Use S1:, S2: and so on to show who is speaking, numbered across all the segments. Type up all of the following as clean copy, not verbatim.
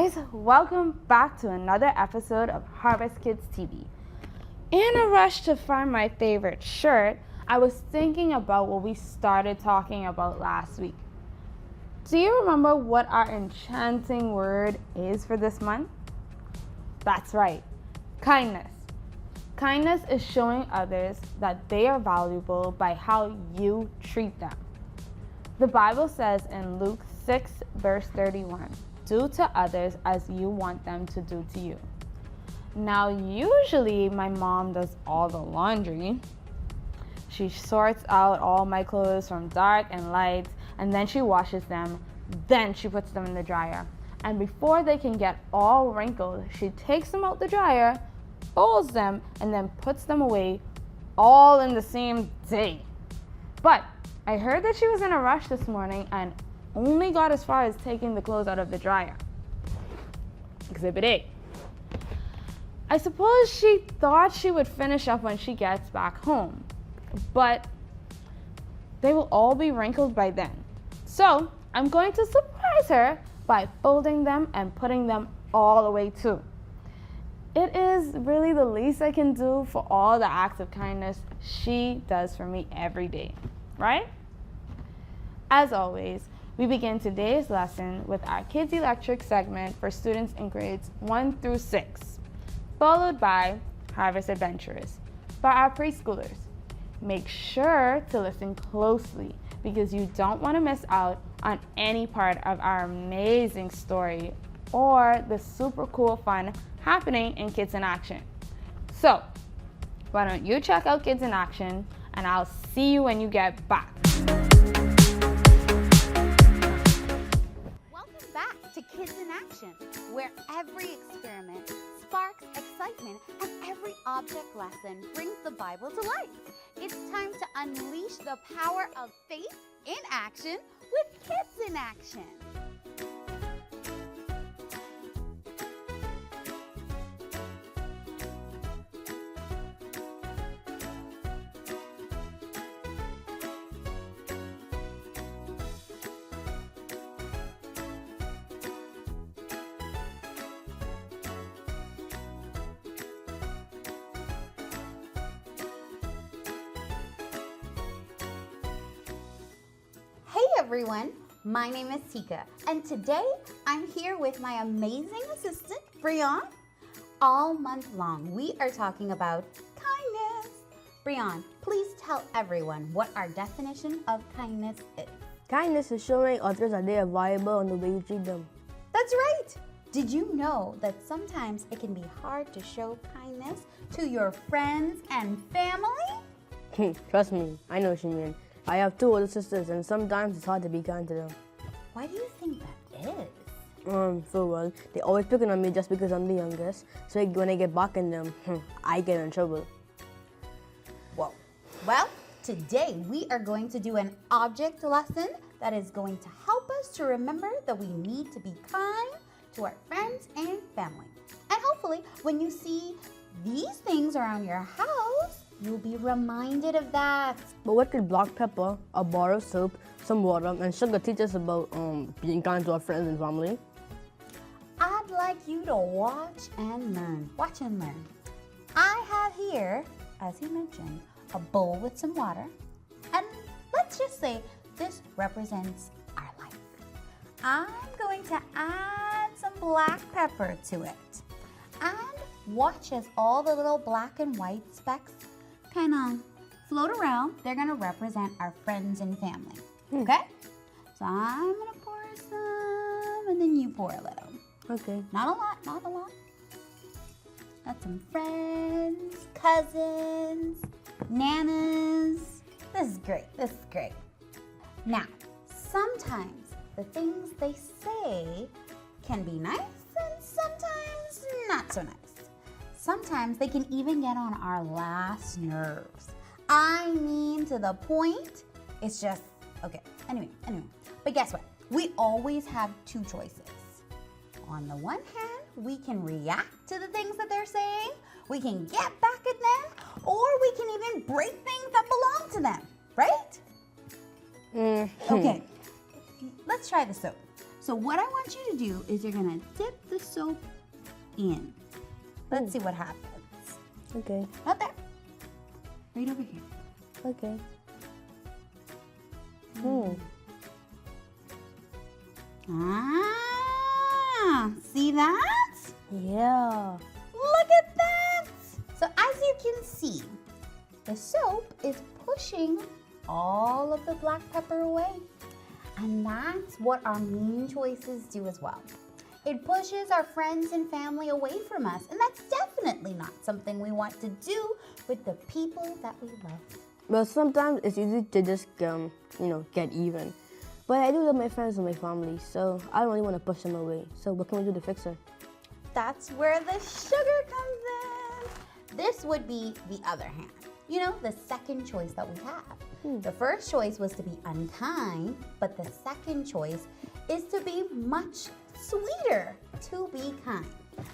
S1: guys, welcome back to another episode of Harvest Kids TV. In a rush to find my favorite shirt, I was thinking about what we started talking about last week. Do you remember what our enchanting word is for this month? That's right, kindness. Kindness is showing others that they are valuable by how you treat them. The Bible says in Luke 6, verse 31, do to others as you want them to do to you. Now, usually my mom does all the laundry. She sorts out all my clothes from dark and light, and then she washes them. Then she puts them in the dryer. And before they can get all wrinkled, she takes them out the dryer, folds them, and then puts them away all in the same day. But I heard that she was in a rush this morning and only got as far as taking the clothes out of the dryer. Exhibit A. I suppose she thought she would finish up when she gets back home, but they will all be wrinkled by then. So I'm going to surprise her by folding them and putting them all away too. It is really the least I can do for all the acts of kindness she does for me every day, right? As always, we begin today's lesson with our Kids Electric segment for students in grades 1 through 6, followed by Harvest Adventurers for our preschoolers. Make sure to listen closely because you don't want to miss out on any part of our amazing story or the super cool fun happening in Kids in Action. So, why don't you check out Kids in Action, and I'll see you when you get back.
S2: Welcome back to Kids in Action, where every experiment sparks excitement and every object lesson brings the Bible to life. It's time to unleash the power of faith in action with Kids in Action. Hey everyone, my name is Tika, and today I'm here with my amazing assistant, Brian. All month long, we are talking about kindness. Brian, please tell everyone what our definition of kindness is.
S3: Kindness is showing others that they are valuable in the way you treat them.
S2: That's right. Did you know that sometimes it can be hard to show kindness to your friends and family?
S3: Trust me, I know what you mean. I have 2 older sisters and sometimes it's hard to be kind to them.
S2: Why do you think that is?
S3: For one, they always picking on me just because I'm the youngest. So when I get back in them, I get in trouble.
S2: Whoa. Well, today we are going to do an object lesson that is going to help us to remember that we need to be kind to our friends and family. And hopefully, when you see these things around your house, you'll be reminded of that.
S3: But what could black pepper, a bar of soap, some water, and sugar teach us about being kind to our friends and family?
S2: I'd like you to watch and learn. Watch and learn. I have here, as he mentioned, a bowl with some water. And let's just say this represents our life. I'm going to add some black pepper to it. And watch as all the little black and white specks kind of float around. They're going to represent our friends and family. Okay? So I'm going to pour some, and then you pour a little.
S3: Okay.
S2: Not a lot, not a lot. Got some friends, cousins, nanas. This is great, this is great. Now, sometimes the things they say can be nice and sometimes not so nice. Sometimes they can even get on our last nerves. I mean, to the point, it's just, okay, anyway. But guess what? We always have 2 choices. On the one hand, we can react to the things that they're saying, we can get back at them, or we can even break things that belong to them, right? Okay, let's try this out. So what I want you to do is you're gonna dip the soap in. Let's see what happens.
S3: Okay.
S2: Not there. Right over here.
S3: Okay.
S2: See that?
S3: Yeah.
S2: Look at that! So as you can see, the soap is pushing all of the black pepper away. And that's what our mean choices do as well. It pushes our friends and family away from us, and that's definitely not something we want to do with the people that we love.
S3: Well, sometimes it's easy to just, get even. But I do love my friends and my family, so I don't really want to push them away. So what can we do to fix her?
S2: That's where the sugar comes in. This would be the other hand. You know, the second choice that we have. The first choice was to be unkind, but the second choice is to be much sweeter, to be kind.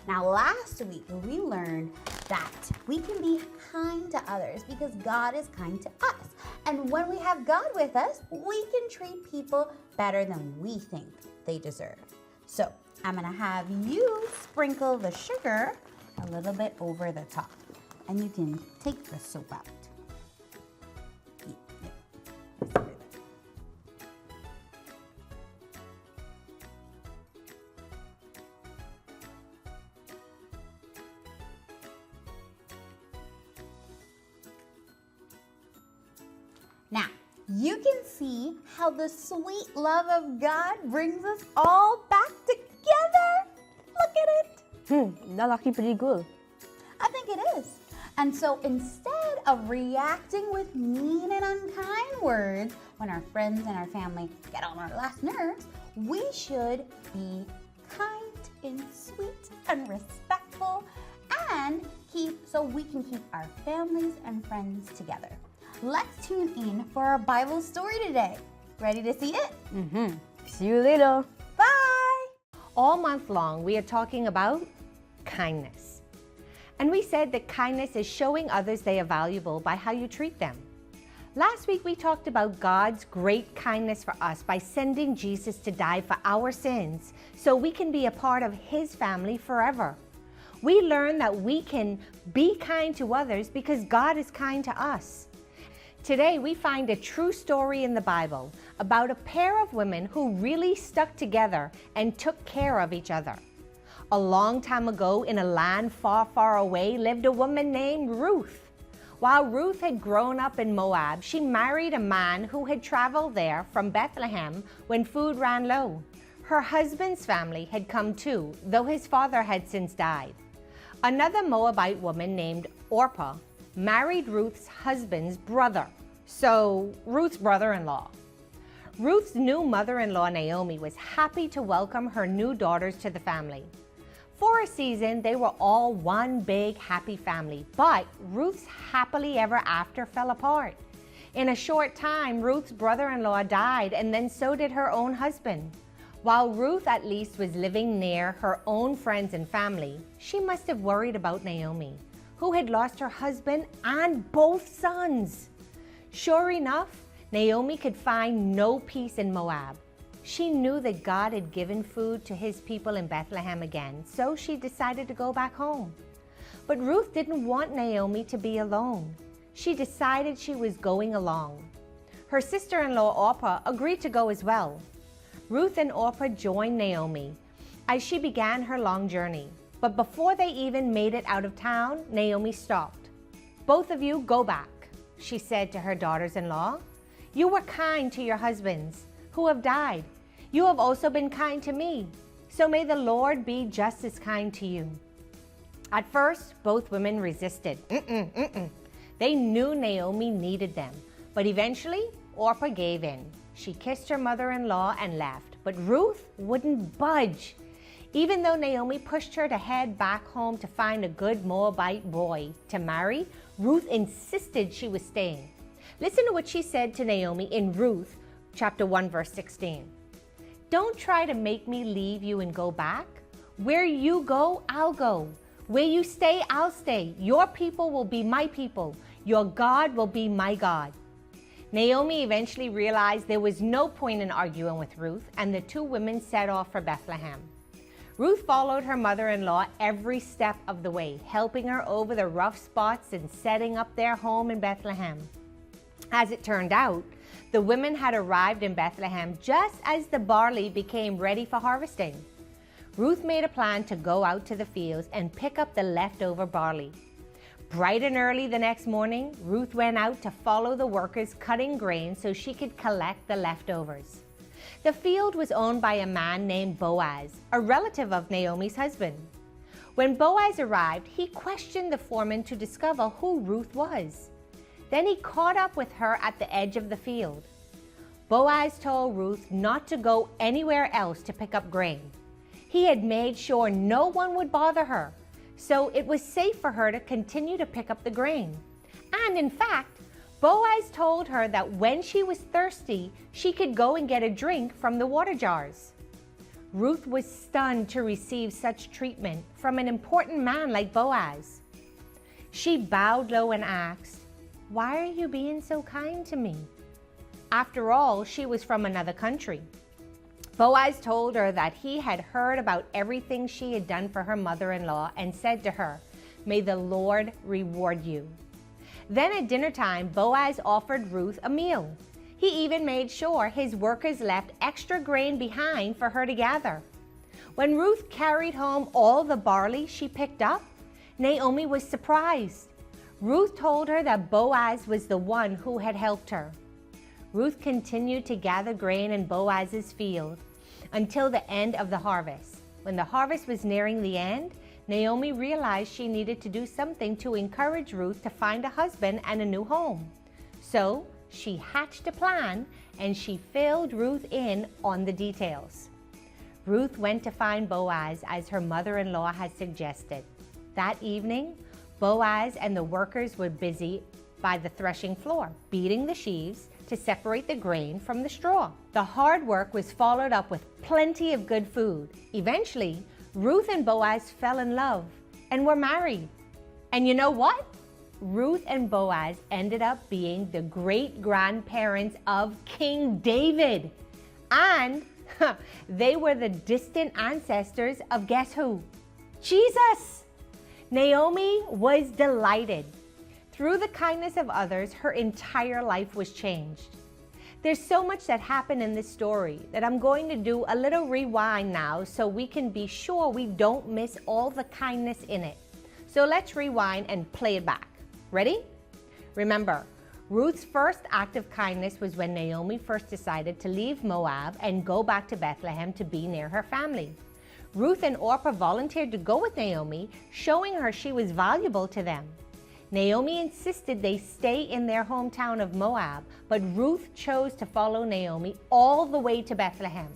S2: Now, last week we learned that we can be kind to others because God is kind to us. And when we have God with us, we can treat people better than we think they deserve. So I'm gonna have you sprinkle the sugar a little bit over the top. And you can take the soap out. Now, you can see how the sweet love of God brings us all back together. Look at it.
S3: That's actually pretty cool.
S2: I think it is. And so instead of reacting with mean and unkind words when our friends and our family get on our last nerves, we should be kind and sweet and respectful and so we can keep our families and friends together. Let's tune in for our Bible story today. Ready to see it?
S3: See you later.
S2: Bye!
S4: All month long, we are talking about kindness. And we said that kindness is showing others they are valuable by how you treat them. Last week, we talked about God's great kindness for us by sending Jesus to die for our sins so we can be a part of His family forever. We learned that we can be kind to others because God is kind to us. Today, we find a true story in the Bible about a pair of women who really stuck together and took care of each other. A long time ago, in a land far, far away, lived a woman named Ruth. While Ruth had grown up in Moab, she married a man who had traveled there from Bethlehem when food ran low. Her husband's family had come too, though his father had since died. Another Moabite woman named Orpah married Ruth's husband's brother, so Ruth's brother-in-law. Ruth's new mother-in-law, Naomi, was happy to welcome her new daughters to the family. For a season, they were all one big happy family, but Ruth's happily ever after fell apart. In a short time, Ruth's brother-in-law died, and then so did her own husband. While Ruth at least was living near her own friends and family, she must have worried about Naomi, who had lost her husband and both sons. Sure enough, Naomi could find no peace in Moab. She knew that God had given food to His people in Bethlehem again, so she decided to go back home. But Ruth didn't want Naomi to be alone. She decided she was going along. Her sister-in-law Orpah agreed to go as well. Ruth and Orpah joined Naomi as she began her long journey. But before they even made it out of town, Naomi stopped. "Both of you go back," she said to her daughters-in-law. "You were kind to your husbands who have died. You have also been kind to me. So may the Lord be just as kind to you." At first, both women resisted. They knew Naomi needed them. But eventually, Orpah gave in. She kissed her mother-in-law and left. But Ruth wouldn't budge. Even though Naomi pushed her to head back home to find a good Moabite boy to marry, Ruth insisted she was staying. Listen to what she said to Naomi in Ruth chapter 1, verse 16. "Don't try to make me leave you and go back. Where you go, I'll go. Where you stay, I'll stay. Your people will be my people. Your God will be my God." Naomi eventually realized there was no point in arguing with Ruth, and the two women set off for Bethlehem. Ruth followed her mother-in-law every step of the way, helping her over the rough spots and setting up their home in Bethlehem. As it turned out, the women had arrived in Bethlehem just as the barley became ready for harvesting. Ruth made a plan to go out to the fields and pick up the leftover barley. Bright and early the next morning, Ruth went out to follow the workers cutting grain so she could collect the leftovers. The field was owned by a man named Boaz, a relative of Naomi's husband. When Boaz arrived, he questioned the foreman to discover who Ruth was. Then he caught up with her at the edge of the field. Boaz told Ruth not to go anywhere else to pick up grain. He had made sure no one would bother her, so it was safe for her to continue to pick up the grain. And in fact, Boaz told her that when she was thirsty, she could go and get a drink from the water jars. Ruth was stunned to receive such treatment from an important man like Boaz. She bowed low and asked, "Why are you being so kind to me?" After all, she was from another country. Boaz told her that he had heard about everything she had done for her mother-in-law and said to her, "May the Lord reward you." Then at dinner time, Boaz offered Ruth a meal. He even made sure his workers left extra grain behind for her to gather. When Ruth carried home all the barley she picked up, Naomi was surprised. Ruth told her that Boaz was the one who had helped her. Ruth continued to gather grain in Boaz's field until the end of the harvest. When the harvest was nearing the end, Naomi realized she needed to do something to encourage Ruth to find a husband and a new home. So she hatched a plan and she filled Ruth in on the details. Ruth went to find Boaz as her mother-in-law had suggested. That evening, Boaz and the workers were busy by the threshing floor, beating the sheaves to separate the grain from the straw. The hard work was followed up with plenty of good food. Eventually, Ruth and Boaz fell in love and were married. And you know what? Ruth and Boaz ended up being the great-grandparents of King David. And they were the distant ancestors of guess who? Jesus! Naomi was delighted. Through the kindness of others, her entire life was changed. There's so much that happened in this story that I'm going to do a little rewind now so we can be sure we don't miss all the kindness in it. So let's rewind and play it back. Ready? Remember, Ruth's first act of kindness was when Naomi first decided to leave Moab and go back to Bethlehem to be near her family. Ruth and Orpah volunteered to go with Naomi, showing her she was valuable to them. Naomi insisted they stay in their hometown of Moab, but Ruth chose to follow Naomi all the way to Bethlehem.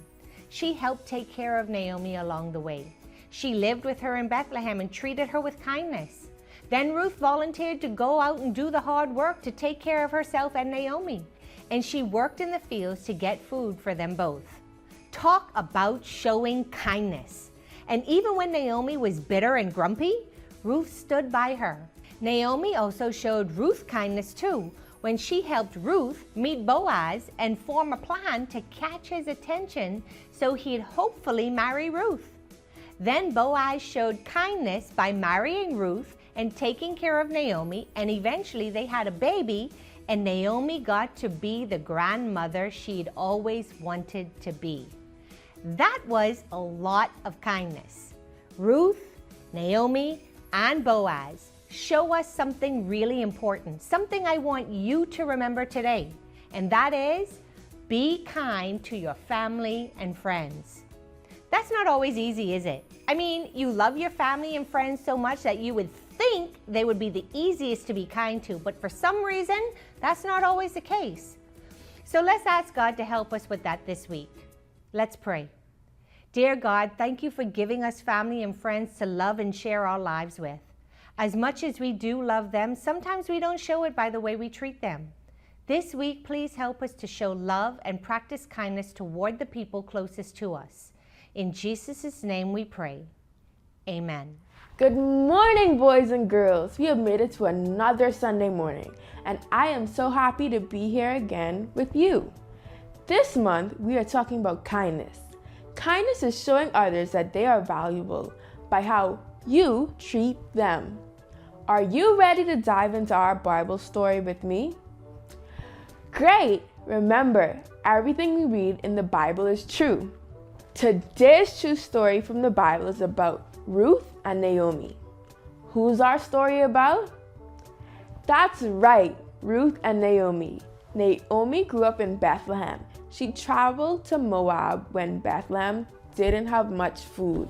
S4: She helped take care of Naomi along the way. She lived with her in Bethlehem and treated her with kindness. Then Ruth volunteered to go out and do the hard work to take care of herself and Naomi, and she worked in the fields to get food for them both. Talk about showing kindness. And even when Naomi was bitter and grumpy, Ruth stood by her. Naomi also showed Ruth kindness too when she helped Ruth meet Boaz and form a plan to catch his attention so he'd hopefully marry Ruth. Then Boaz showed kindness by marrying Ruth and taking care of Naomi, and eventually they had a baby, and Naomi got to be the grandmother she'd always wanted to be. That was a lot of kindness. Ruth, Naomi, and Boaz show us something really important, something I want you to remember today, and that is be kind to your family and friends. That's not always easy, is it? I mean, you love your family and friends so much that you would think they would be the easiest to be kind to, but for some reason, that's not always the case. So let's ask God to help us with that this week. Let's pray. Dear God, thank you for giving us family and friends to love and share our lives with. As much as we do love them, sometimes we don't show it by the way we treat them. This week, please help us to show love and practice kindness toward the people closest to us. In Jesus' name we pray. Amen.
S5: Good morning, boys and girls. We have made it to another Sunday morning, and I am so happy to be here again with you. This month, we are talking about kindness. Kindness is showing others that they are valuable by how you treat them. Are you ready to dive into our Bible story with me? Great! Remember, everything we read in the Bible is true. Today's true story from the Bible is about Ruth and Naomi. Who's our story about? That's right, Ruth and Naomi. Naomi grew up in Bethlehem. She traveled to Moab when Bethlehem didn't have much food.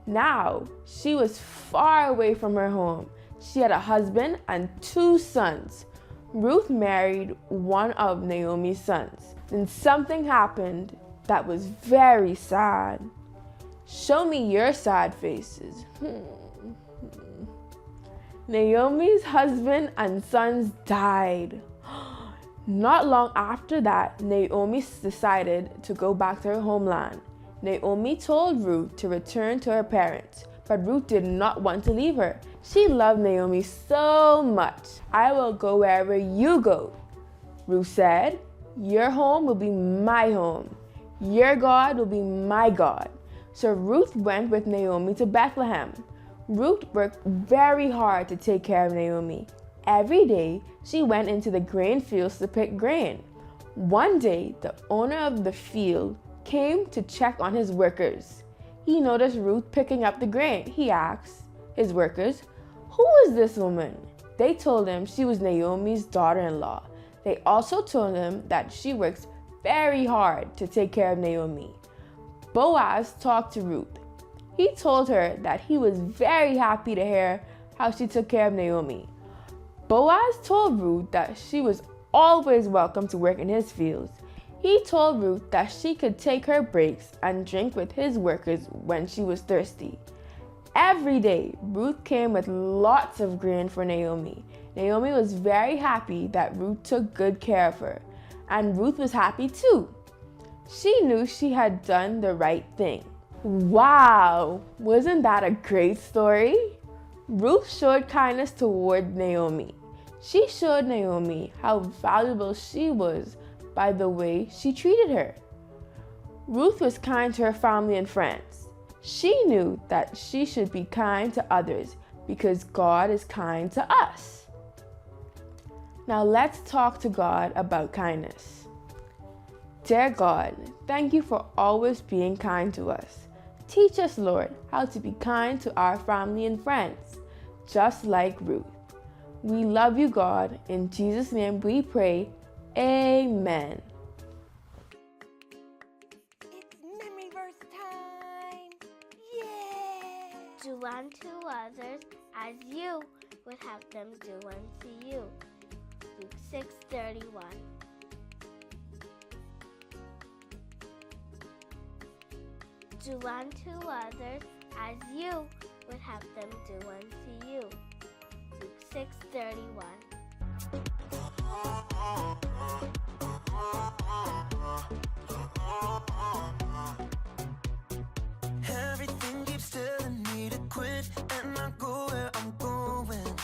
S5: Now, she was far away from her home. She had a husband and 2 sons. Ruth married one of Naomi's sons. Then something happened that was very sad. Show me your sad faces. Naomi's husband and sons died. Not long after that, Naomi decided to go back to her homeland. Naomi told Ruth to return to her parents, but Ruth did not want to leave her. She loved Naomi so much. I will go wherever you go. Ruth said, your home will be my home. Your God will be my God. So Ruth went with Naomi to Bethlehem. Ruth worked very hard to take care of Naomi. Every day, she went into the grain fields to pick grain. One day, the owner of the field came to check on his workers. He noticed Ruth picking up the grain. He asked his workers, "Who is this woman?" They told him she was Naomi's daughter-in-law. They also told him that she works very hard to take care of Naomi. Boaz talked to Ruth. He told her that he was very happy to hear how she took care of Naomi. Boaz told Ruth that she was always welcome to work in his fields. He told Ruth that she could take her breaks and drink with his workers when she was thirsty. Every day, Ruth came with lots of grain for Naomi. Naomi was very happy that Ruth took good care of her, and Ruth was happy too. She knew she had done the right thing. Wow, wasn't that a great story? Ruth showed kindness toward Naomi. She showed Naomi how valuable she was by the way she treated her. Ruth was kind to her family and friends. She knew that she should be kind to others because God is kind to us. Now let's talk to God about kindness. Dear God, thank you for always being kind to us. Teach us, Lord, how to be kind to our family and friends, just like Ruth. We love you, God. In Jesus' name we pray. Amen.
S6: It's memory verse time! Yeah!
S7: Do unto others as you would have them do unto you. Luke 6:31. Do unto others as you would have them do unto you. Luke 6:31.
S6: Everything keeps telling me to quit and not go where I'm going.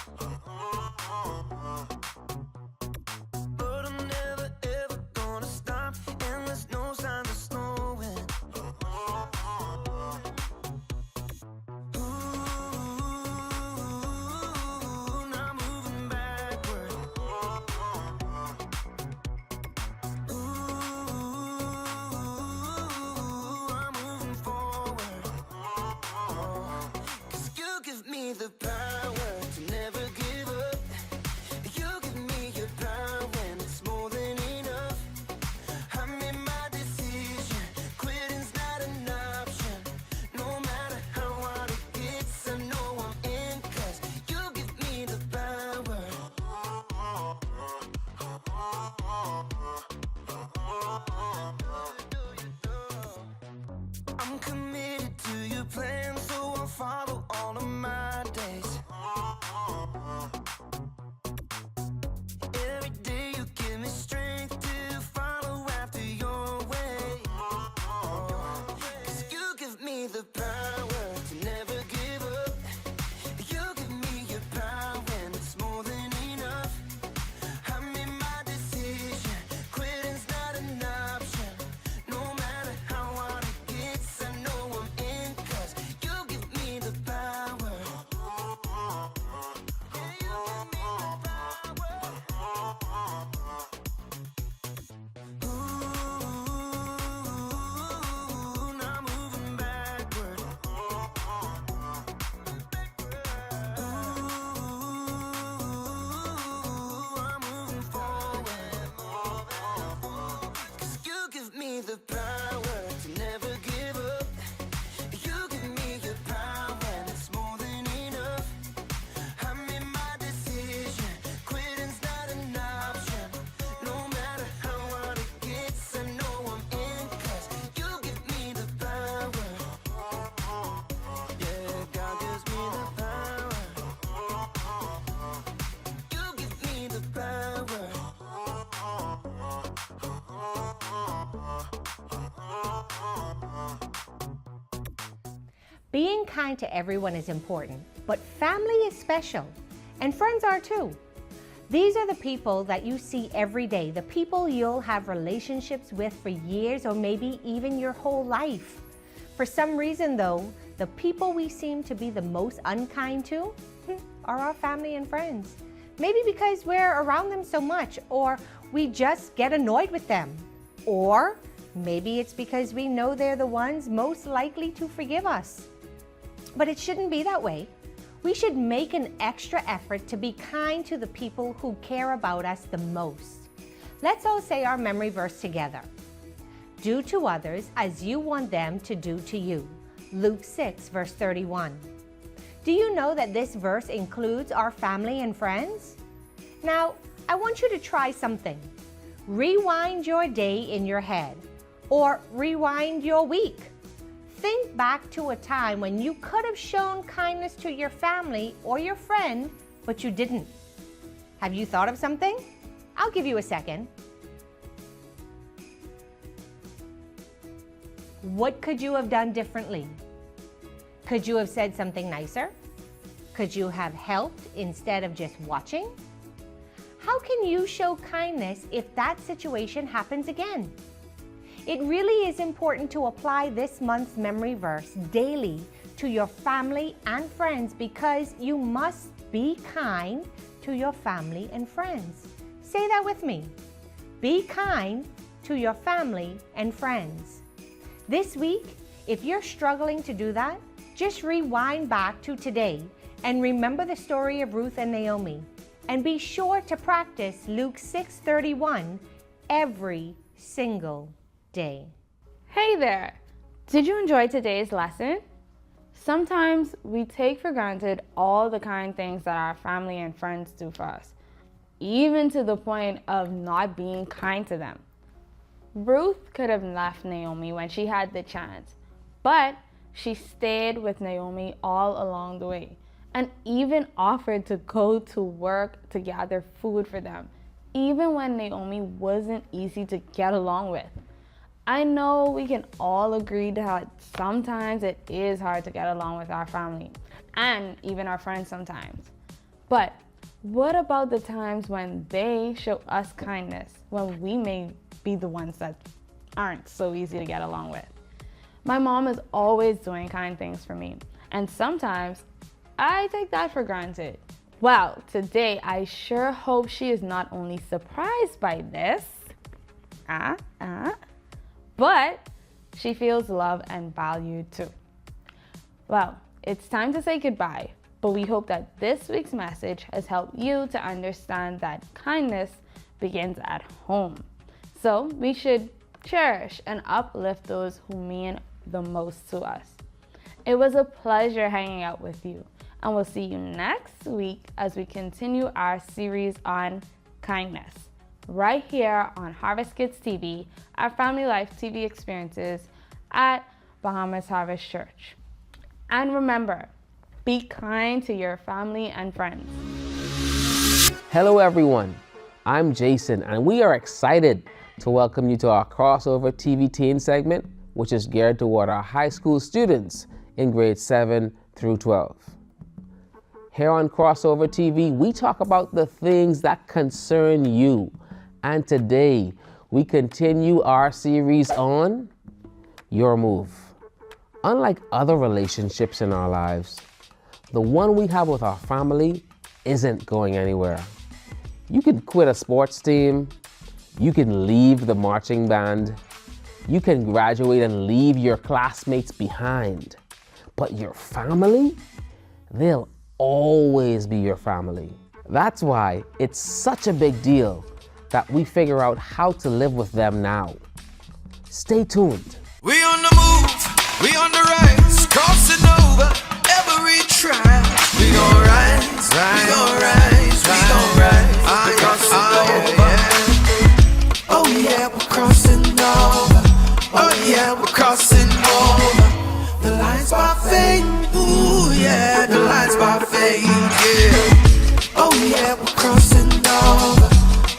S6: But I'm never ever gonna stop, and there's no signs of slowing. Not moving backward.
S4: Being kind to everyone is important, but family is special, and friends are too. These are the people that you see every day, the people you'll have relationships with for years or maybe even your whole life. For some reason though, the people we seem to be the most unkind to are our family and friends. Maybe because we're around them so much, or we just get annoyed with them. Or maybe it's because we know they're the ones most likely to forgive us. But it shouldn't be that way. We should make an extra effort to be kind to the people who care about us the most. Let's all say our memory verse together. Do to others as you want them to do to you. Luke 6, verse 31. Do you know that this verse includes our family and friends? Now, I want you to try something. Rewind your day in your head, or rewind your week. Think back to a time when you could have shown kindness to your family or your friend, but you didn't. Have you thought of something? I'll give you a second. What could you have done differently? Could you have said something nicer? Could you have helped instead of just watching? How can you show kindness if that situation happens again? It really is important to apply this month's memory verse daily to your family and friends, because you must be kind to your family and friends. Say that with me. Be kind to your family and friends. This week, if you're struggling to do that, just rewind back to today and remember the story of Ruth and Naomi. And be sure to practice Luke 6:31 every single day.
S1: Hey there! Did you enjoy today's lesson? Sometimes we take for granted all the kind things that our family and friends do for us, even to the point of not being kind to them. Ruth could have left Naomi when she had the chance, but she stayed with Naomi all along the way and even offered to go to work to gather food for them, even when Naomi wasn't easy to get along with. I know we can all agree that sometimes it is hard to get along with our family and even our friends sometimes. But what about the times when they show us kindness, when we may be the ones that aren't so easy to get along with? My mom is always doing kind things for me, and sometimes I take that for granted. Well, today I sure hope she is not only surprised by this, but she feels loved and valued too. Well, it's time to say goodbye, but we hope that this week's message has helped you to understand that kindness begins at home. So we should cherish and uplift those who mean the most to us. It was a pleasure hanging out with you, and we'll see you next week as we continue our series on kindness, right here on Harvest Kids TV, our family life TV experiences at Bahamas Harvest Church. And remember, be kind to your family and friends.
S8: Hello everyone, I'm Jason, and we are excited to welcome you to our crossover TV teen segment, which is geared toward our high school students in grades 7 through 12. Here on Crossover TV, we talk about the things that concern you. And today, we continue our series on Your Move. Unlike other relationships in our lives, the one we have with our family isn't going anywhere. You can quit a sports team, you can leave the marching band, you can graduate and leave your classmates behind. But your family, they'll always be your family. That's why it's such a big deal that we figure out how to live with them now. Stay tuned.
S6: We on the move, we on the rise, crossing over every trial. We gon' rise, we gon' rise, we gon' rise, oh yeah, we're crossing over, oh yeah, we're crossing over. The lines by faith, ooh yeah, the lines by faith, yeah. Oh yeah, we're crossing over,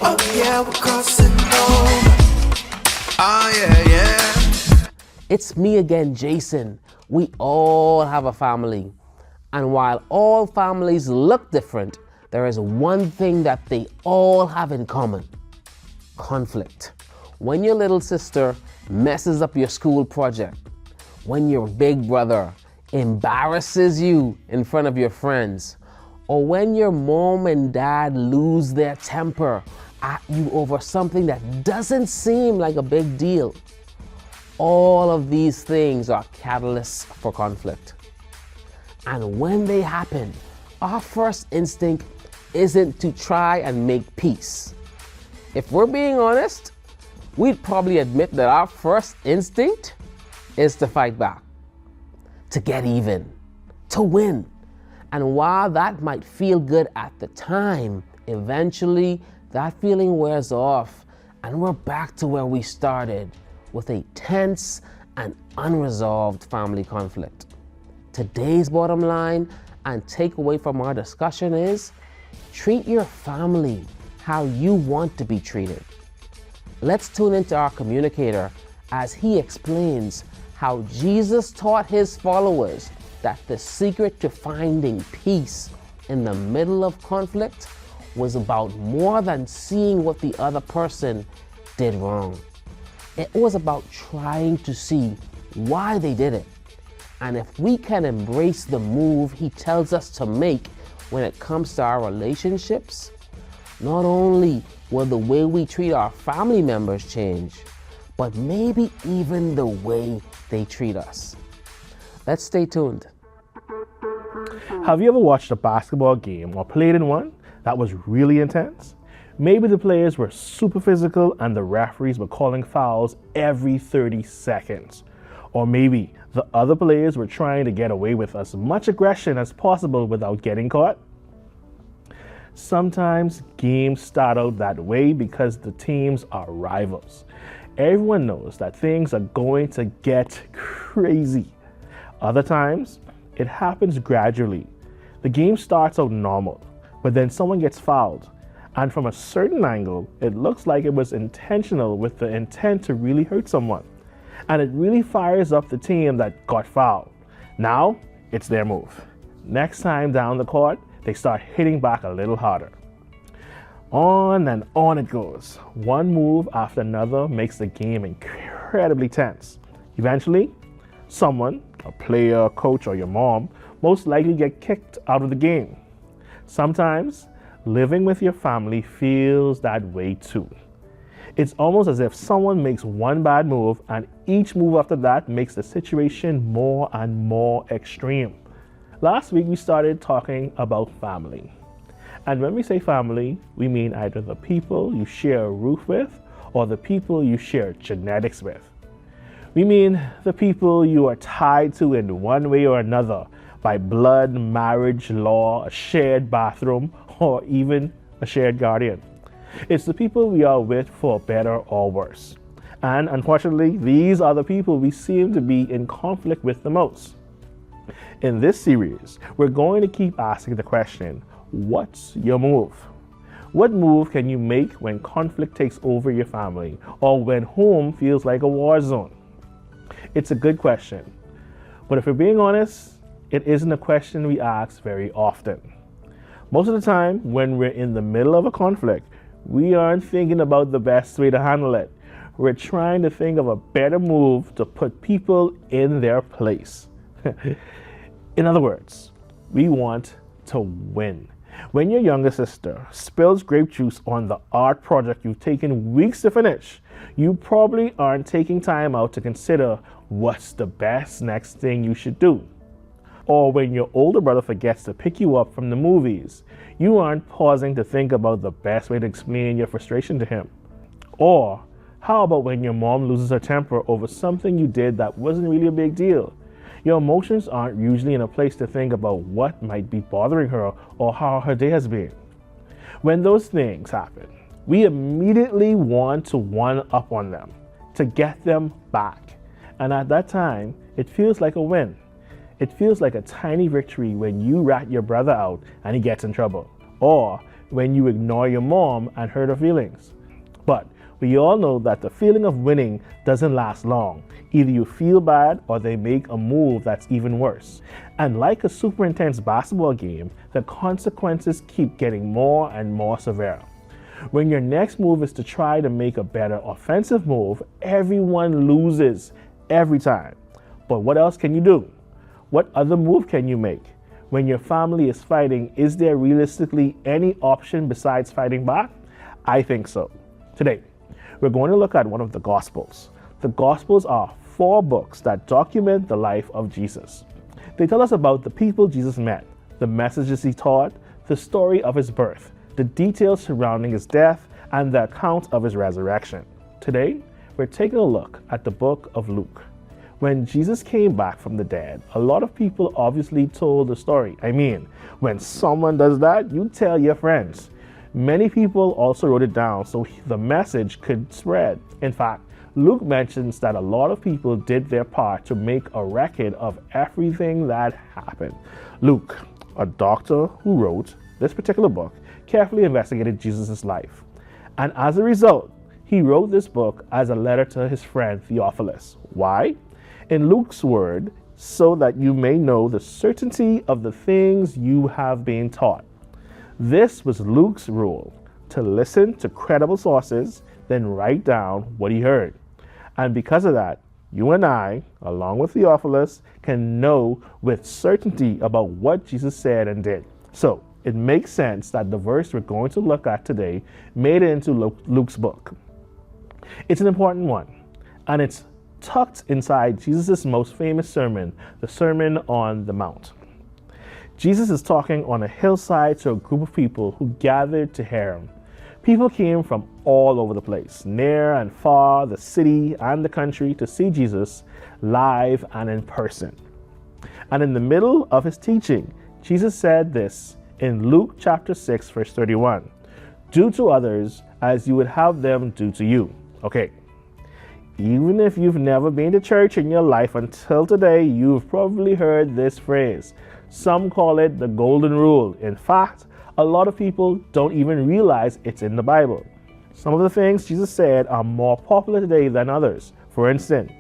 S6: oh yeah, we're crossing over. Oh yeah, yeah.
S8: It's me again, Jason. We all have a family. And while all families look different, there is one thing that they all have in common: conflict. When your little sister messes up your school project, when your big brother embarrasses you in front of your friends, or when your mom and dad lose their temper at you over something that doesn't seem like a big deal. All of these things are catalysts for conflict. And when they happen, our first instinct isn't to try and make peace. If we're being honest, we'd probably admit that our first instinct is to fight back, to get even, to win. And while that might feel good at the time, eventually that feeling wears off and we're back to where we started, with a tense and unresolved family conflict. Today's bottom line and takeaway from our discussion is: treat your family how you want to be treated. Let's tune into our communicator as he explains how Jesus taught his followers that the secret to finding peace in the middle of conflict was about more than seeing what the other person did wrong. It was about trying to see why they did it. And if we can embrace the move he tells us to make when it comes to our relationships, not only will the way we treat our family members change, but maybe even the way they treat us. Let's stay tuned.
S9: Have you ever watched a basketball game or played in one that was really intense? Maybe the players were super physical and the referees were calling fouls every 30 seconds. Or maybe the other players were trying to get away with as much aggression as possible without getting caught. Sometimes games start out that way because the teams are rivals. Everyone knows that things are going to get crazy. Other times, it happens gradually. The game starts out normal, but then someone gets fouled. And from a certain angle, it looks like it was intentional with the intent to really hurt someone. And it really fires up the team that got fouled. Now, it's their move. Next time down the court, they start hitting back a little harder. On and on it goes. One move after another makes the game incredibly tense. Eventually, someone, a player, coach, or your mom, most likely get kicked out of the game. Sometimes, living with your family feels that way too. It's almost as if someone makes one bad move and each move after that makes the situation more and more extreme. Last week we started talking about family. And when we say family, we mean either the people you share a roof with or the people you share genetics with. We mean the people you are tied to in one way or another by blood, marriage, law, a shared bathroom, or even a shared guardian. It's the people we are with for better or worse. And unfortunately, these are the people we seem to be in conflict with the most. In this series, we're going to keep asking the question, what's your move? What move can you make when conflict takes over your family or when home feels like a war zone? It's a good question. But if we're being honest, it isn't a question we ask very often. Most of the time, when we're in the middle of a conflict, we aren't thinking about the best way to handle it. We're trying to think of a better move to put people in their place. In other words, we want to win. When your younger sister spills grape juice on the art project you've taken weeks to finish, you probably aren't taking time out to consider what's the best next thing you should do. Or when your older brother forgets to pick you up from the movies, you aren't pausing to think about the best way to explain your frustration to him. Or how about when your mom loses her temper over something you did that wasn't really a big deal? Your emotions aren't usually in a place to think about what might be bothering her or how her day has been. When those things happen, we immediately want to one-up on them, to get them back. And at that time, it feels like a win. It feels like a tiny victory when you rat your brother out and he gets in trouble, or when you ignore your mom and hurt her feelings. But We all know that the feeling of winning doesn't last long. Either you feel bad or they make a move that's even worse. And like a super intense basketball game, the consequences keep getting more and more severe. When your next move is to try to make a better offensive move, everyone loses every time. But what else can you do? What other move can you make? When your family is fighting, is there realistically any option besides fighting back? I think so. Today, we're going to look at one of the Gospels. The Gospels are 4 books that document the life of Jesus. They tell us about the people Jesus met, the messages he taught, the story of his birth, the details surrounding his death, and the account of his resurrection. Today, we're taking a look at the book of Luke. When Jesus came back from the dead, a lot of people obviously told the story. I mean, when someone does that, you tell your friends. Many people also wrote it down so the message could spread. In fact, Luke mentions that a lot of people did their part to make a record of everything that happened. Luke, a doctor who wrote this particular book, carefully investigated Jesus' life. And as a result, he wrote this book as a letter to his friend Theophilus. Why? In Luke's word, so that you may know the certainty of the things you have been taught. This was Luke's rule, to listen to credible sources, then write down what he heard. And because of that, you and I, along with Theophilus, can know with certainty about what Jesus said and did. So it makes sense that the verse we're going to look at today made it into Luke's book. It's an important one, and it's tucked inside Jesus' most famous sermon, the Sermon on the Mount. Jesus is talking on a hillside to a group of people who gathered to hear him. People came from all over the place, near and far, the city and the country, to see Jesus live and in person. And in the middle of his teaching, Jesus said this in Luke chapter 6, verse 31. Do to others as you would have them do to you. Okay. Even if you've never been to church in your life until today, you've probably heard this phrase. Some call it the golden rule. In fact, a lot of people don't even realize it's in the Bible. Some of the things Jesus said are more popular today than others. For instance,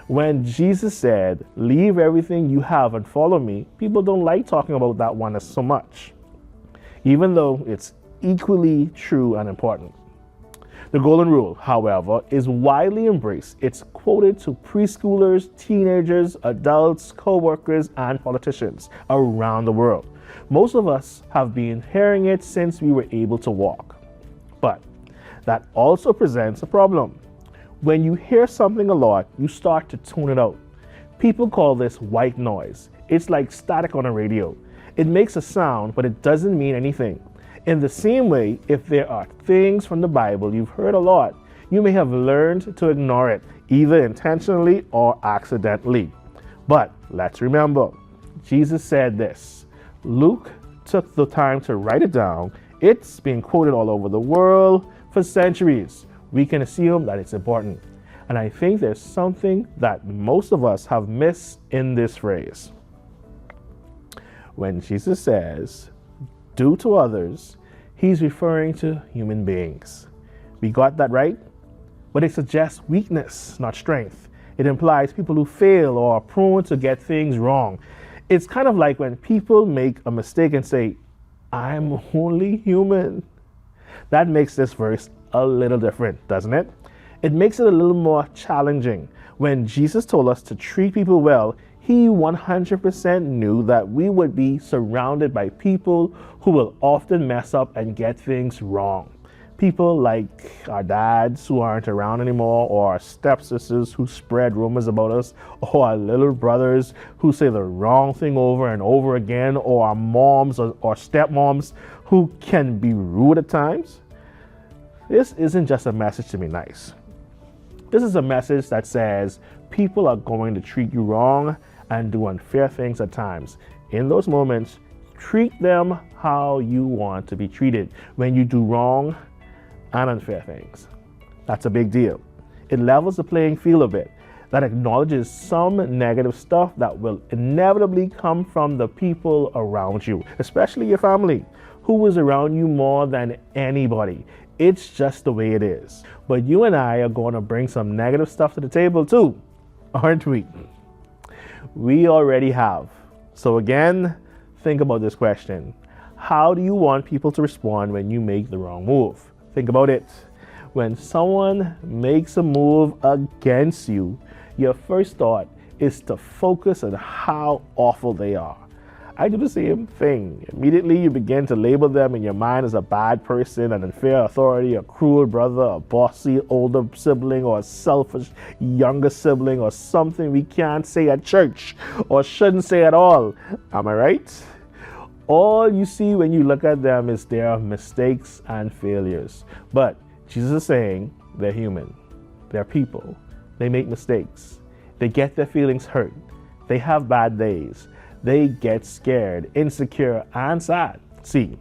S9: when Jesus said, leave everything you have and follow me, people don't like talking about that one as so much, even though it's equally true and important. The golden rule, however, is widely embraced. It's quoted to preschoolers, teenagers, adults, co-workers, and politicians around the world. Most of us have been hearing it since we were able to walk. But that also presents a problem. When you hear something a lot, you start to tune it out. People call this white noise. It's like static on a radio. It makes a sound, but it doesn't mean anything. In the same way, if there are things from the Bible you've heard a lot, you may have learned to ignore it, either intentionally or accidentally. But let's remember, Jesus said this. Luke took the time to write it down. It's been quoted all over the world for centuries. We can assume that it's important. And I think there's something that most of us have missed in this phrase. When Jesus says, do to others, he's referring to human beings. We got that right? But it suggests weakness, not strength. It implies people who fail or are prone to get things wrong. It's kind of like when people make a mistake and say, I'm only human. That makes this verse a little different, doesn't it? It makes it a little more challenging. When Jesus told us to treat people well, he 100% knew that we would be surrounded by people who will often mess up and get things wrong. People like our dads who aren't around anymore, or our stepsisters who spread rumors about us, or our little brothers who say the wrong thing over and over again, or our moms or stepmoms who can be rude at times. This isn't just a message to be nice. This is a message that says people are going to treat you wrong and do unfair things at times. In those moments, treat them how you want to be treated when you do wrong and unfair things. That's a big deal. It levels the playing field a bit. That acknowledges some negative stuff that will inevitably come from the people around you, especially your family, who is around you more than anybody. It's just the way it is. But you and I are going to bring some negative stuff to the table too, aren't we? We already have. So again, think about this question. How do you want people to respond when you make the wrong move? Think about it. When someone makes a move against you, your first thought is to focus on how awful they are. I do the same thing. Immediately you begin to label them in your mind as a bad person, an unfair authority, a cruel brother, a bossy older sibling, or a selfish younger sibling, or something we can't say at church or shouldn't say at all. Am I right? All you see when you look at them is their mistakes and failures. But Jesus is saying they're human. They're people. They make mistakes. They get their feelings hurt. They have bad days. They get scared, insecure, and sad. See,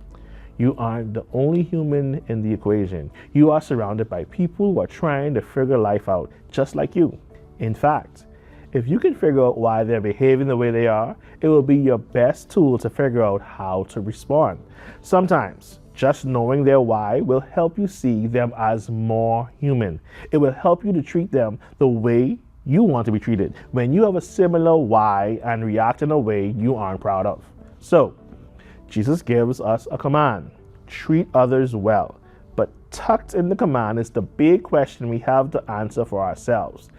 S9: you aren't the only human in the equation. You are surrounded by people who are trying to figure life out just like you. In fact, if you can figure out why they're behaving the way they are, it will be your best tool to figure out how to respond. Sometimes, just knowing their why will help you see them as more human. It will help you to treat them the way you want to be treated when you have a similar why and react in a way you aren't proud of. So, Jesus gives us a command: treat others well. But tucked in the command is the big question we have to answer for ourselves.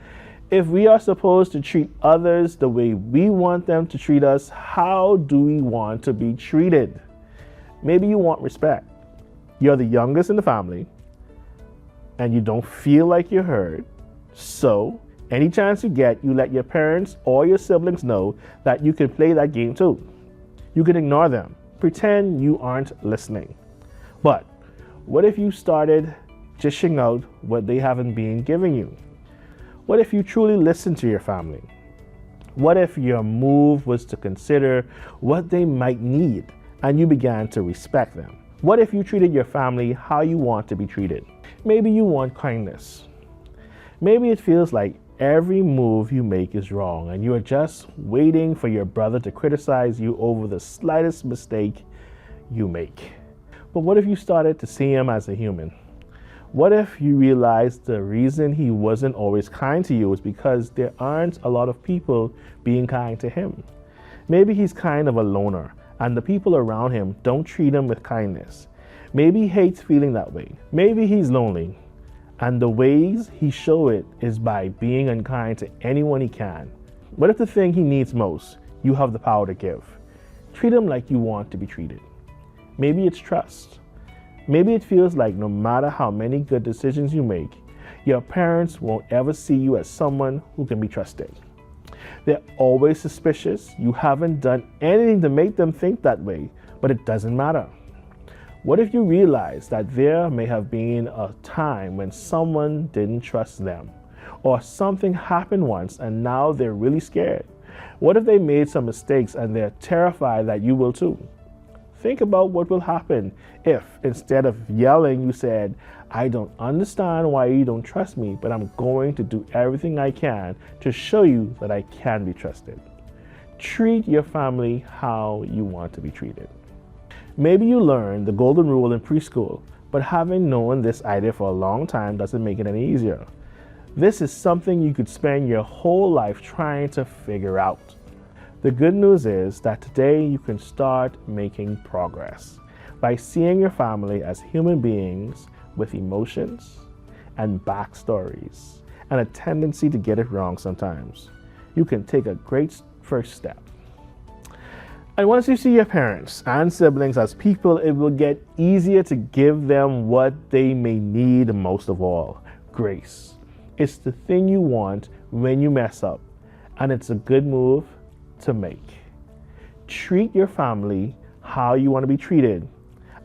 S9: If we are supposed to treat others the way we want them to treat us, how do we want to be treated? Maybe you want respect. You're the youngest in the family and you don't feel like you're heard. So, any chance you get, you let your parents or your siblings know that you can play that game too. You can ignore them, pretend you aren't listening. But what if you started dishing out what they haven't been giving you? What if you truly listened to your family? What if your move was to consider what they might need and you began to respect them? What if you treated your family how you want to be treated? Maybe you want kindness. Maybe it feels like every move you make is wrong and you are just waiting for your brother to criticize you over the slightest mistake you make. But what if you started to see him as a human? What if you realized the reason he wasn't always kind to you is because there aren't a lot of people being kind to him? Maybe he's kind of a loner and the people around him don't treat him with kindness. Maybe he hates feeling that way. Maybe he's lonely. And the ways he shows it is by being unkind to anyone he can. What if the thing he needs most, you have the power to give? Treat him like you want to be treated. Maybe it's trust. Maybe it feels like no matter how many good decisions you make, your parents won't ever see you as someone who can be trusted. They're always suspicious. You haven't done anything to make them think that way, but it doesn't matter. What if you realize that there may have been a time when someone didn't trust them, or something happened once and now they're really scared? What if they made some mistakes and they're terrified that you will too? Think about what will happen if, instead of yelling, you said, "I don't understand why you don't trust me, but I'm going to do everything I can to show you that I can be trusted." Treat your family how you want to be treated. Maybe you learned the golden rule in preschool, but having known this idea for a long time doesn't make it any easier. This is something you could spend your whole life trying to figure out. The good news is that today you can start making progress by seeing your family as human beings with emotions and backstories and a tendency to get it wrong sometimes. You can take a great first step. And once you see your parents and siblings as people, it will get easier to give them what they may need most of all: grace. It's the thing you want when you mess up, and it's a good move to make. Treat your family how you want to be treated,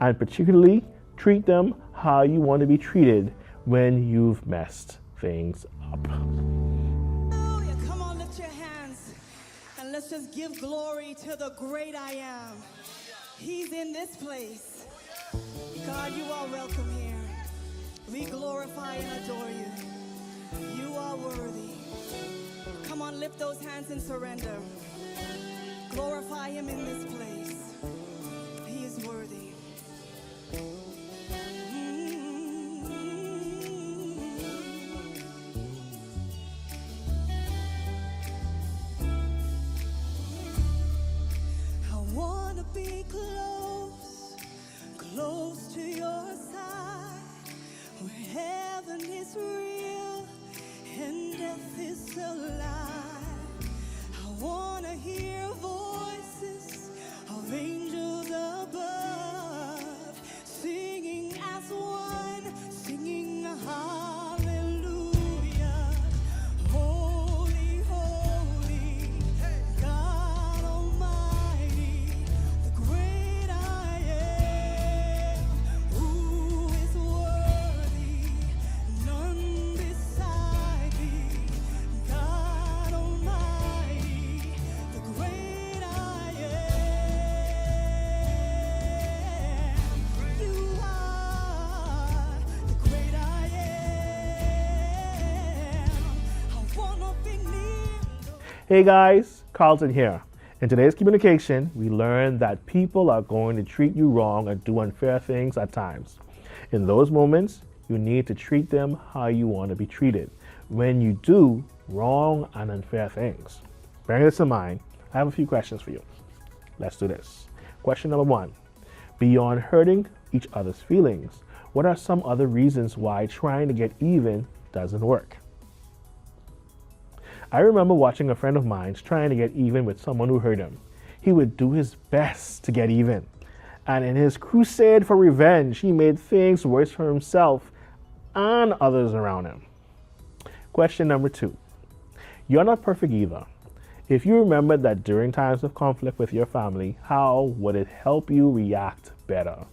S9: and particularly treat them how you want to be treated when you've messed things up.
S10: Hallelujah. Come on, lift your hands and let's just give glory to the great I am. He's in this place. God, you are welcome here. We glorify and adore you. You are worthy. Come on, lift those hands and surrender. Glorify him in this place. He is worthy.
S9: Hey guys, Carlton here. In today's communication, we learned that people are going to treat you wrong and do unfair things at times. In those moments, you need to treat them how you want to be treated when you do wrong and unfair things. Bearing this in mind, I have a few questions for you. Let's do this. Question number 1. Beyond hurting each other's feelings, what are some other reasons why trying to get even doesn't work? I remember watching a friend of mine trying to get even with someone who hurt him. He would do his best to get even. And in his crusade for revenge, he made things worse for himself and others around him. Question number 2. You're not perfect either. If you remember that during times of conflict with your family, how would it help you react better?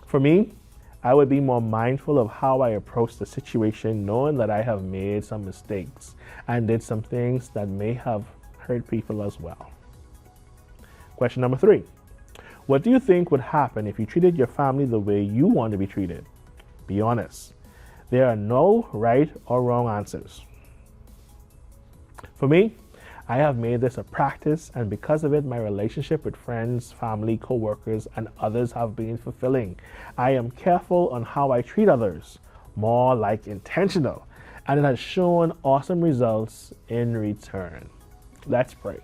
S9: For me, I would be more mindful of how I approach the situation, knowing that I have made some mistakes and did some things that may have hurt people as well. Question number 3. What do you think would happen if you treated your family the way you want to be treated? Be honest. There are no right or wrong answers. For me, I have made this a practice, and because of it, my relationship with friends, family, co-workers, and others have been fulfilling. I am careful on how I treat others, more like intentional, and it has shown awesome results in return. Let's pray.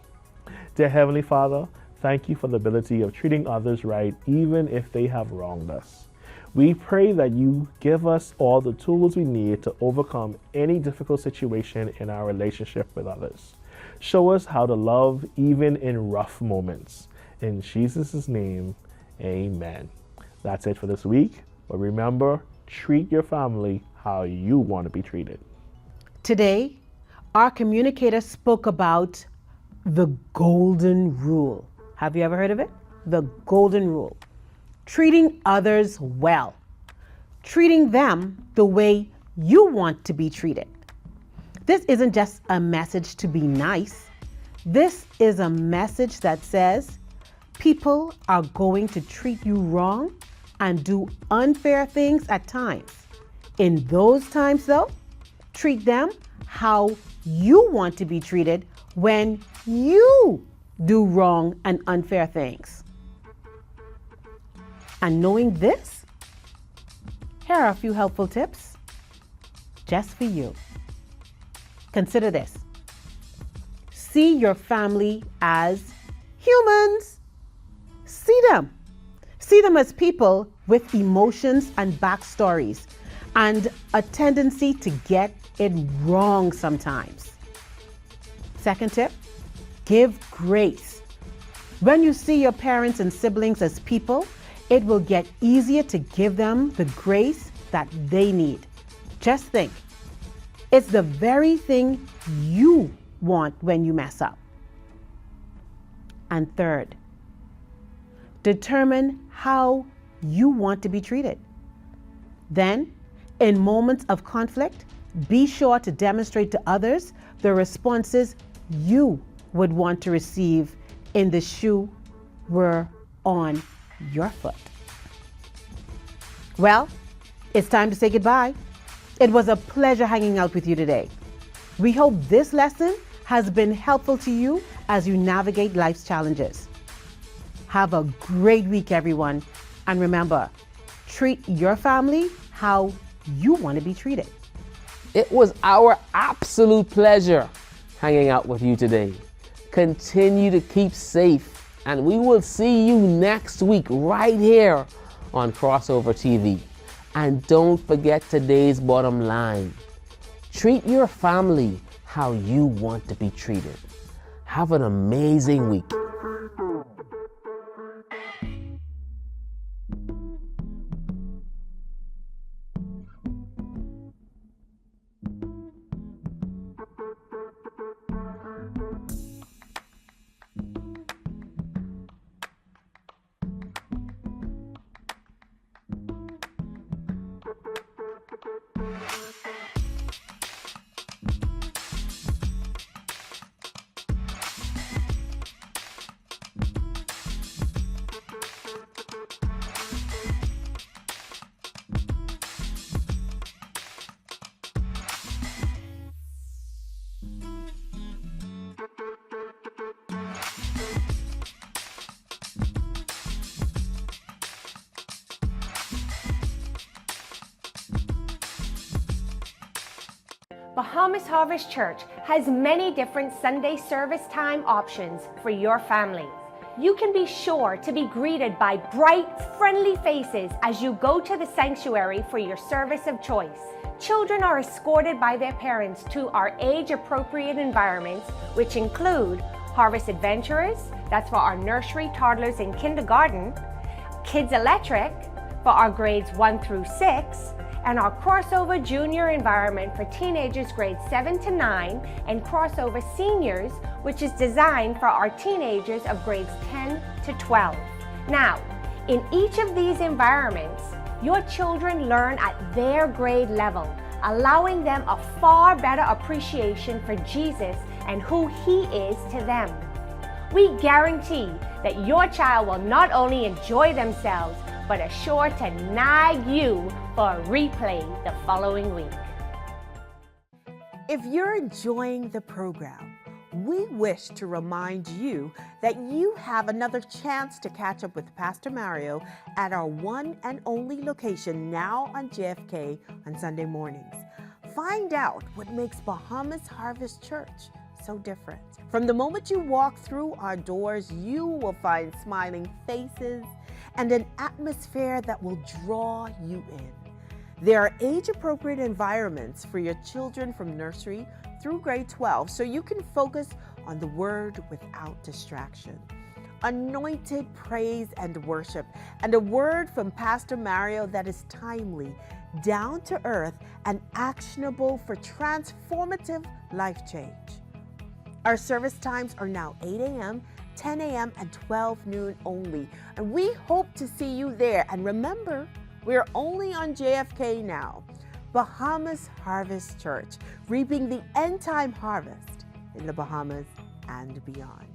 S9: Dear Heavenly Father, thank you for the ability of treating others right, even if they have wronged us. We pray that you give us all the tools we need to overcome any difficult situation in our relationship with others. Show us how to love even in rough moments. In Jesus' name, amen. That's it for this week. But remember, treat your family how you want to be treated.
S4: Today, our communicator spoke about the golden rule. Have you ever heard of it? The golden rule. Treating others well. Treating them the way you want to be treated. This isn't just a message to be nice. This is a message that says people are going to treat you wrong and do unfair things at times. In those times, though, treat them how you want to be treated when you do wrong and unfair things. And knowing this, here are a few helpful tips just for you. Consider this. See your family as humans. See them. See them as people with emotions and backstories and a tendency to get it wrong sometimes. Second tip, give grace. When you see your parents and siblings as people, it will get easier to give them the grace that they need. Just think. It's the very thing you want when you mess up. And third, determine how you want to be treated. Then, in moments of conflict, be sure to demonstrate to others the responses you would want to receive in the shoe were on your foot. Well, it's time to say goodbye. It was a pleasure hanging out with you today. We hope this lesson has been helpful to you as you navigate life's challenges. Have a great week, everyone. And remember, treat your family how you want to be treated.
S8: It was our absolute pleasure hanging out with you today. Continue to keep safe, and we will see you next week right here on Crossover TV. And don't forget today's bottom line. Treat your family how you want to be treated. Have an amazing week.
S4: Bahamas Harvest Church has many different Sunday service time options for your family. You can be sure to be greeted by bright, friendly faces as you go to the sanctuary for your service of choice. Children are escorted by their parents to our age-appropriate environments, which include Harvest Adventurers, that's for our nursery, toddlers, and kindergarten, Kids Electric for our grades 1 through 6, and our crossover junior environment for teenagers grades 7 to 9, and crossover seniors, which is designed for our teenagers of grades 10 to 12. Now, in each of these environments, your children learn at their grade level, allowing them a far better appreciation for Jesus and who He is to them. We guarantee that your child will not only enjoy themselves, but are sure to nag you for a replay the following week.
S11: If you're enjoying the program, we wish to remind you that you have another chance to catch up with Pastor Mario at our one and only location now on JFK on Sunday mornings. Find out what makes Bahamas Harvest Church so different. From the moment you walk through our doors, you will find smiling faces and an atmosphere that will draw you in. There are age-appropriate environments for your children from nursery through grade 12, so you can focus on the Word without distraction. Anointed praise and worship, and a word from Pastor Mario that is timely, down to earth, and actionable for transformative life change. Our service times are now 8 a.m., 10 a.m., and 12 noon only. And we hope to see you there. And remember, we're only on JFK now. Bahamas Harvest Church, reaping the end-time harvest in the Bahamas and beyond.